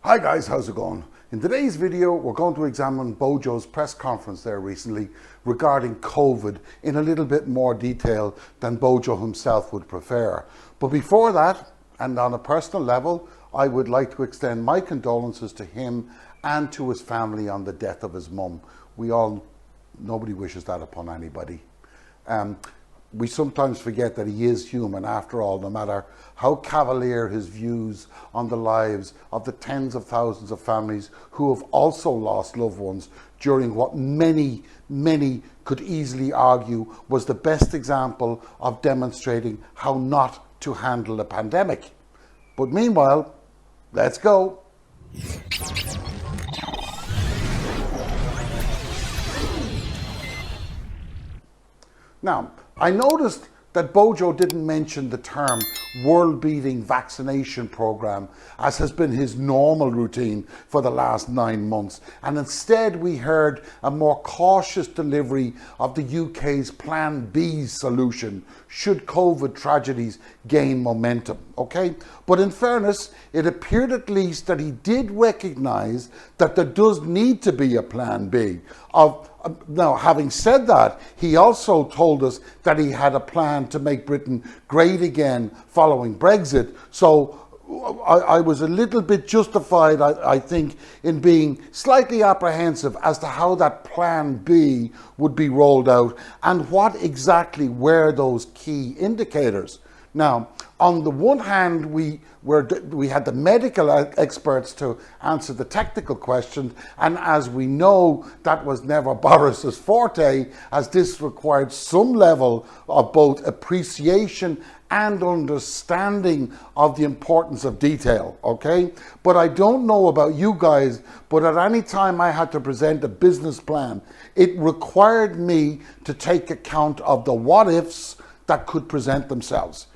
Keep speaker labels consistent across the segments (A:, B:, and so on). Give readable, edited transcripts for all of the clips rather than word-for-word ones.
A: Hi guys, how's it going? In today's video, we're going to examine Bojo's press conference there recently regarding COVID in a little bit more detail than Bojo himself would prefer. But before that, and on a personal level, I would like to extend my condolences to him and to his family on the death of his mum. Nobody wishes that upon anybody. We sometimes forget that he is human after all, no matter how cavalier his views on the lives of the tens of thousands of families who have also lost loved ones during what many could easily argue was the best example of demonstrating how not to handle a pandemic. But meanwhile, let's go. Now, I noticed that Bojo didn't mention the term world-beating vaccination program, as has been his normal routine for the last 9 months. And instead we heard a more cautious delivery of the UK's Plan B solution should COVID tragedies gain momentum, okay? But in fairness, it appeared at least that he did recognise that there does need to be a Plan B. Now, having said that, he also told us that he had a plan to make Britain great again following Brexit. So I was a little bit justified, I think, in being slightly apprehensive as to how that Plan B would be rolled out and what exactly were those key indicators. Now, on the one hand, we had the medical experts to answer the technical questions, and as we know, that was never Boris's forte, as this required some level of both appreciation and understanding of the importance of detail, okay? But I don't know about you guys, but at any time I had to present a business plan, it required me to take account of the what-ifs that could present themselves.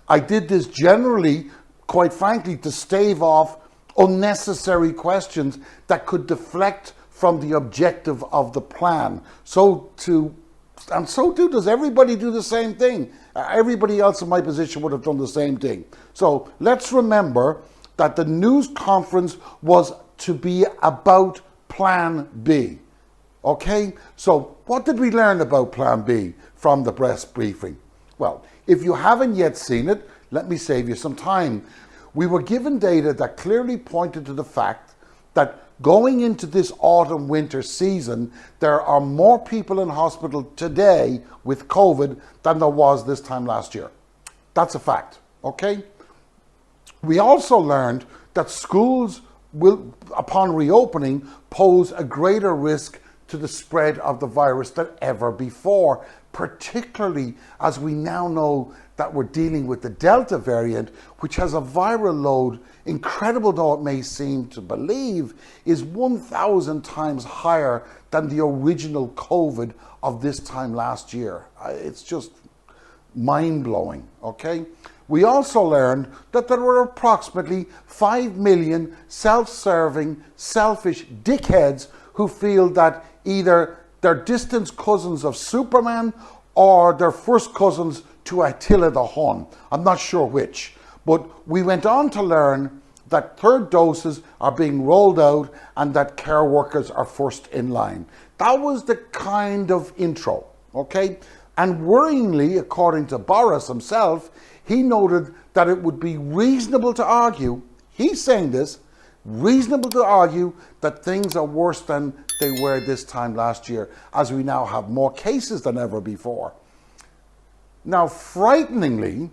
A: I did this generally, quite frankly, to stave off unnecessary questions that could deflect from the objective of the plan. Does everybody do the same thing? Everybody else in my position would have done the same thing. So let's remember that the news conference was to be about Plan B. Okay, so what did we learn about Plan B from the press briefing? Well, if you haven't yet seen it, let me save you some time. We were given data that clearly pointed to the fact that going into this autumn-winter season, there are more people in hospital today with COVID than there was this time last year. That's a fact, okay? We also learned that schools will, upon reopening, pose a greater risk to the spread of the virus than ever before, particularly as we now know that we're dealing with the Delta variant, which has a viral load, incredible though it may seem to believe, is 1,000 times higher than the original COVID of this time last year. It's just mind-blowing, okay? We also learned that there were approximately 5 million self-serving, selfish dickheads who feel that either they're distant cousins of Superman or they're first cousins to Attila the Hun. I'm not sure which. But we went on to learn that third doses are being rolled out and that care workers are first in line. That was the kind of intro, okay? And worryingly, according to Boris himself, he noted that it would be reasonable to argue, he's saying this, reasonable to argue that things are worse than they were this time last year, as we now have more cases than ever before. Now, frighteningly,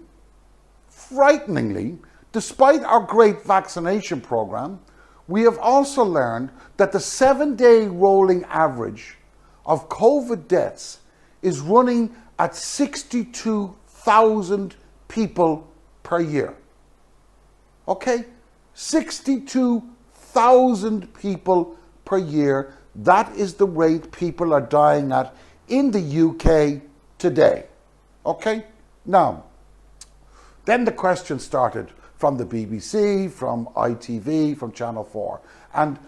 A: despite our great vaccination program, we have also learned that the 7-day rolling average of COVID deaths is running at 62,000 people per year. Okay? 62,000 people per year. That is the rate people are dying at in the UK today. Okay? Now, then the question started from the BBC, from ITV, from Channel 4, and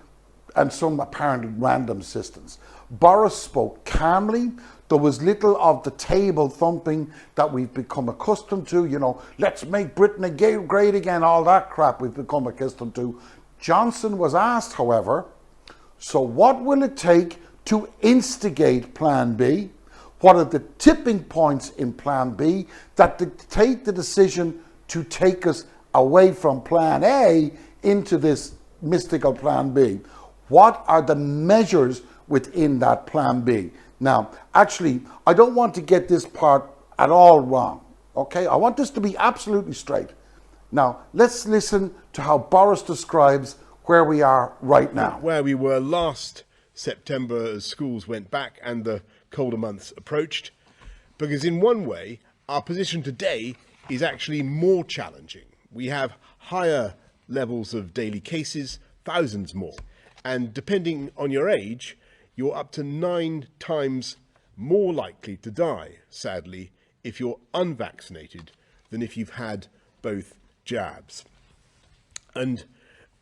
A: some apparent random assistance. Boris spoke calmly. There was little of the table thumping that we've become accustomed to, you know, let's make Britain great again, all that crap we've become accustomed to. Johnson was asked, however, so what will it take to instigate Plan B? What are the tipping points in Plan B that dictate the decision to take us away from Plan A into this mystical Plan B? What are the measures within that Plan B? Now, actually, I don't want to get this part at all wrong, okay? I want this to be absolutely straight. Now, let's listen to how Boris describes where we are right now.
B: Where we were last September as schools went back and the colder months approached, because in one way, our position today is actually more challenging. We have higher levels of daily cases, thousands more, and depending on your age, you're up to 9 times more likely to die, sadly, if you're unvaccinated than if you've had both jabs. And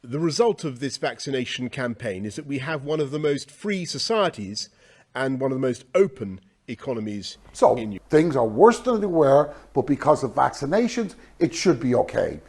B: the result of this vaccination campaign is that we have one of the most free societies and one of the most open economies in Europe.
A: Things are worse than they were, but because of vaccinations, it should be okay.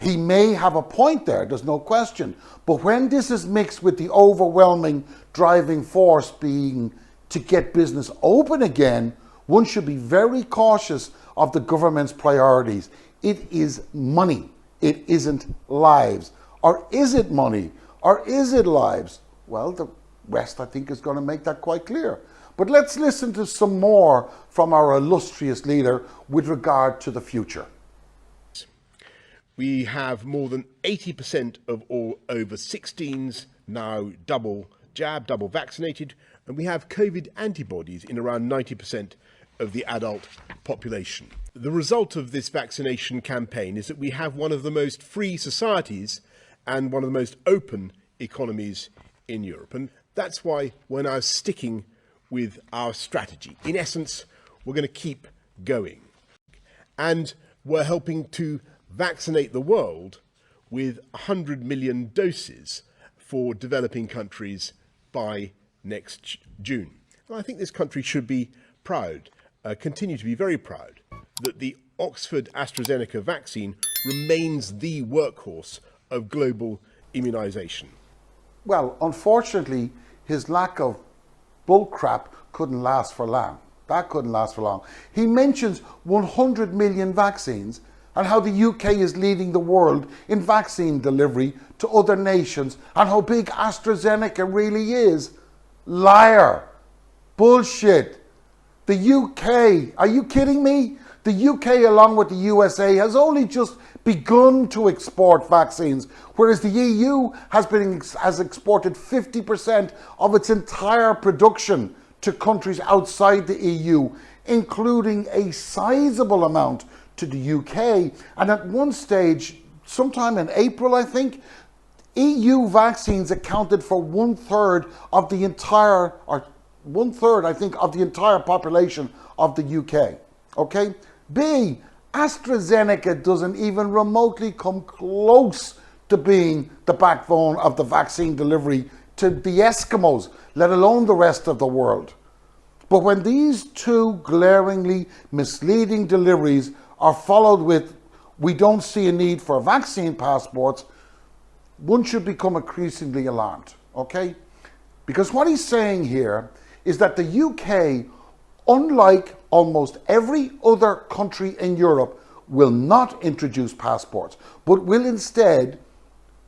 A: He may have a point there, there's no question. But when this is mixed with the overwhelming driving force being to get business open again, one should be very cautious of the government's priorities. It is money, it isn't lives. Or is it money? Or is it lives? Well, the rest, I think, is going to make that quite clear. But let's listen to some more from our illustrious leader with regard to the future.
B: We have more than 80% of all over 16s now double jab, double vaccinated, and we have COVID antibodies in around 90% of the adult population. The result of this vaccination campaign is that we have one of the most free societies and one of the most open economies in Europe. And that's why we're now sticking with our strategy. In essence, we're going to keep going. And we're helping to vaccinate the world with 100 million doses for developing countries by next June. And I think this country should be proud, continue to be very proud, that the Oxford AstraZeneca vaccine remains the workhorse of global immunisation.
A: Well, unfortunately, his lack of bullcrap couldn't last for long. That couldn't last for long. He mentions 100 million vaccines and how the UK is leading the world in vaccine delivery to other nations and how big AstraZeneca really is. Liar. Bullshit. The UK, are you kidding me? The UK, along with the USA, has only just begun to export vaccines, whereas the EU has exported 50% of its entire production to countries outside the EU, including a sizable amount to the UK. And at one stage, sometime in April, I think, EU vaccines accounted for 1/3 of the entire, or 1/3, I think, of the entire population of the UK. Okay? B, AstraZeneca doesn't even remotely come close to being the backbone of the vaccine delivery to the Eskimos, let alone the rest of the world. But when these two glaringly misleading deliveries are followed with, we don't see a need for vaccine passports, one should become increasingly alarmed, okay? Because what he's saying here is that the UK, unlike almost every other country in Europe, will not introduce passports, but will instead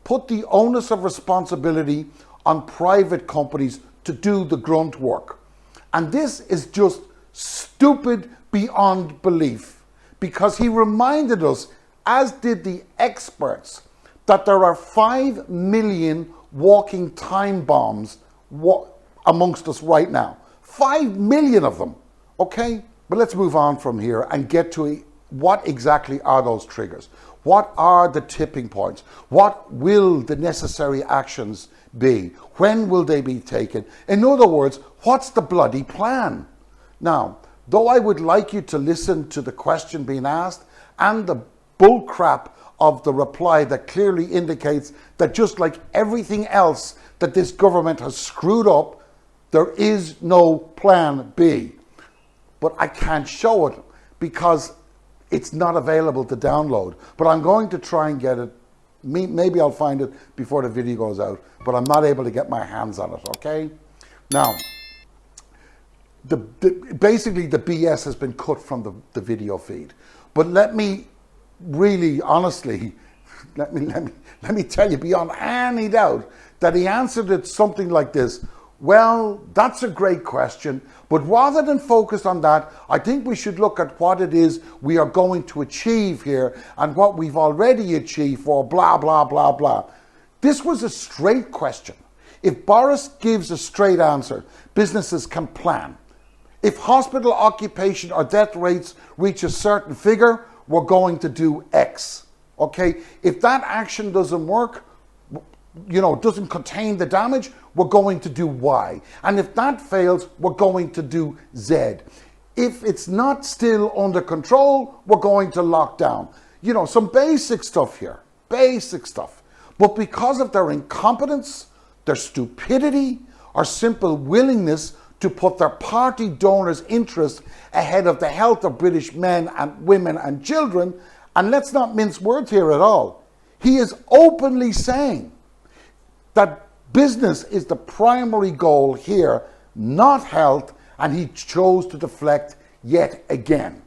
A: put the onus of responsibility on private companies to do the grunt work. And this is just stupid beyond belief, because he reminded us, as did the experts, that there are 5 million walking time bombs amongst us right now. 5 million of them, okay? But let's move on from here and get to what exactly are those triggers? What are the tipping points? What will the necessary actions be? When will they be taken? In other words, what's the bloody plan? Now, though I would like you to listen to the question being asked and the bullcrap of the reply that clearly indicates that just like everything else that this government has screwed up, there is no plan B. But I can't show it because it's not available to download. But I'm going to try and get it Maybe I'll find it before the video goes out, but I'm not able to get my hands on it, okay? Now, basically the BS has been cut from the video feed. But let me really, honestly, let me tell you beyond any doubt that he answered it something like this. Well, that's a great question, but rather than focus on that, I think we should look at what it is we are going to achieve here and what we've already achieved for blah, blah, blah, blah. This was a straight question. If Boris gives a straight answer, businesses can plan. If hospital occupation or death rates reach a certain figure, we're going to do X, okay? If that action doesn't work, doesn't contain the damage, we're going to do Y. And if that fails, we're going to do Z. If it's not still under control, we're going to lock down. Some basic stuff here, basic stuff. But because of their incompetence, their stupidity, or simple willingness to put their party donors' interests ahead of the health of British men and women and children, and let's not mince words here at all, he is openly saying that business is the primary goal here, not health, and he chose to deflect yet again.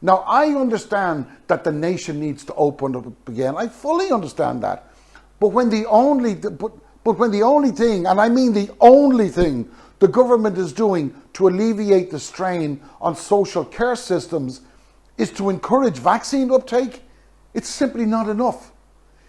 A: Now, I understand that the nation needs to open up again. I fully understand that. But when the only thing, and I mean the only thing, the government is doing to alleviate the strain on social care systems is to encourage vaccine uptake, it's simply not enough.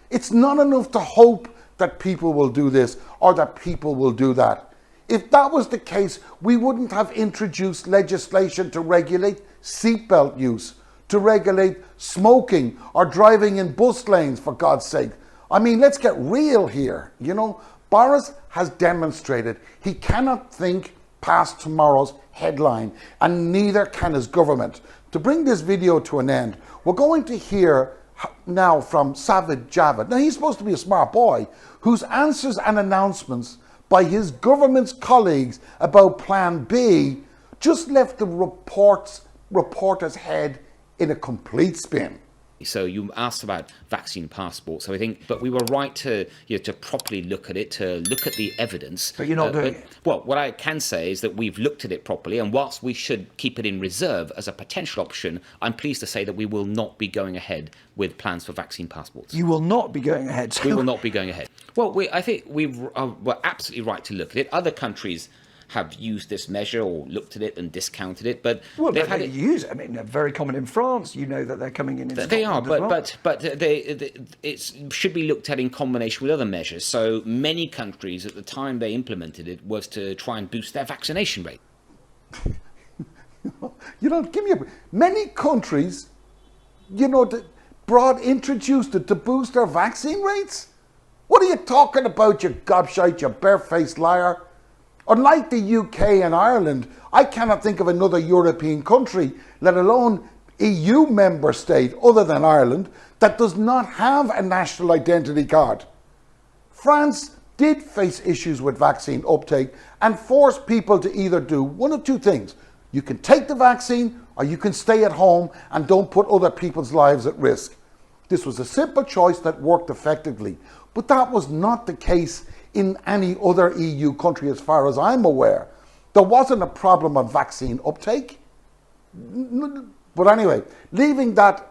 A: It's not enough to hope that people will do this or that people will do that. If that was the case, we wouldn't have introduced legislation to regulate seatbelt use, to regulate smoking or driving in bus lanes, for God's sake. I mean, let's get real here. Boris has demonstrated he cannot think past tomorrow's headline, and neither can his government. To bring this video to an end, we're going to hear now from Sajid Javid. Now, he's supposed to be a smart boy whose answers and announcements by his government's colleagues about Plan B just left the reporter's head in a complete spin.
C: So you asked about vaccine passports. So I think, but we were right to to properly look at it, to look at the evidence.
D: But you're not doing it.
C: Well, what I can say is that we've looked at it properly, and whilst we should keep it in reserve as a potential option, I'm pleased to say that we will not be going ahead with plans for vaccine passports.
D: You will not be going ahead. So
C: We will not be going ahead. Well, I think we're absolutely right to look at it. Other countries have used this measure or looked at it and discounted it, but they've had it.
D: Use it. I mean, they're very common in France. That they're coming in.
C: They are,
D: Scotland
C: but it should be looked at in combination with other measures. So many countries at the time they implemented it was to try and boost their vaccination rate.
A: Give me many countries, introduced it to boost their vaccine rates. What are you talking about, you gobshite, you barefaced liar? Unlike the UK and Ireland, I cannot think of another European country, let alone EU member state other than Ireland, that does not have a national identity card. France did face issues with vaccine uptake and forced people to either do one of two things. You can take the vaccine or you can stay at home and don't put other people's lives at risk. This was a simple choice that worked effectively, but that was not the case in any other EU country as far as I'm aware. There wasn't a problem of vaccine uptake. But anyway, leaving that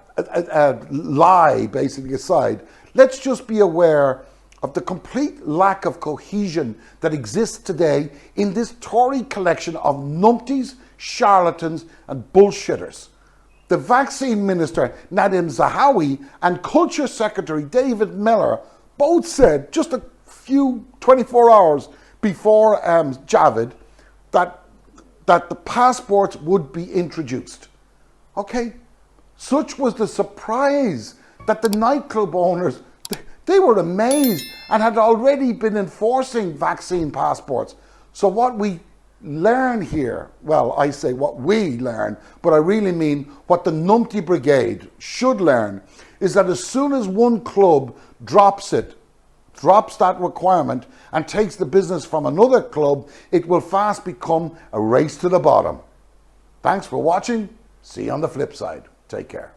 A: lie basically aside, let's just be aware of the complete lack of cohesion that exists today in this Tory collection of numpties, charlatans and bullshitters. The Vaccine Minister Nadim Zahawi and Culture Secretary David Miller both said just a few 24 hours before Javid that the passports would be introduced. Okay, such was the surprise that the nightclub owners, they were amazed and had already been enforcing vaccine passports. So what we learn here, well, I say what we learn, but I really mean what the numpty brigade should learn, is that as soon as one club drops that requirement and takes the business from another club, it will fast become a race to the bottom. Thanks for watching. See you on the flip side. Take care.